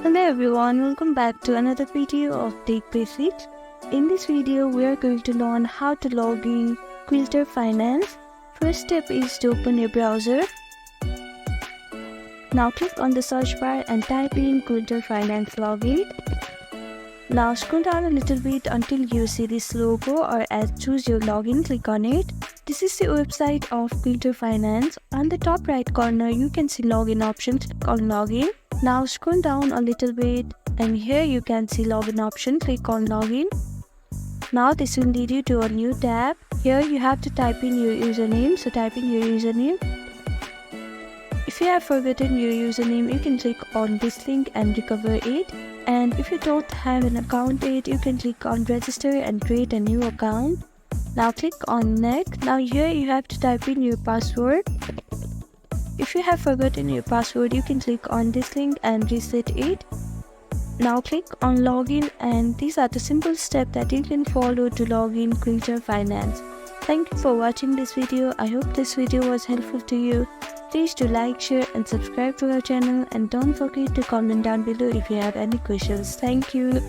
Hello everyone, welcome back to another video of Tech Basics. In this video, we are going to learn how to log in Quilter Finance. First step is to open your browser. Now click on the search bar and type in Quilter Finance login. Now scroll down a little bit until you see this logo or as choose your login, click on it. This is the website of Quilter Finance. On the top right corner, you can see login option, click on login. Now scroll down a little bit and here you can see login option, click on login. Now this will lead you to a new tab. Here you have to type in your username, so type in your username. If you have forgotten your username, you can click on this link and recover it. And if you don't have an account yet, you can click on register and create a new account. Now click on next. Now here you have to type in your password. If you have forgotten your password, you can click on this link and reset it. Now click on login, and these are the simple steps that you can follow to log in Quilter Finance. Thank you for watching this video. I hope this video was helpful to you. Please do like, share and subscribe to our channel, and don't forget to comment down below if you have any questions. Thank you.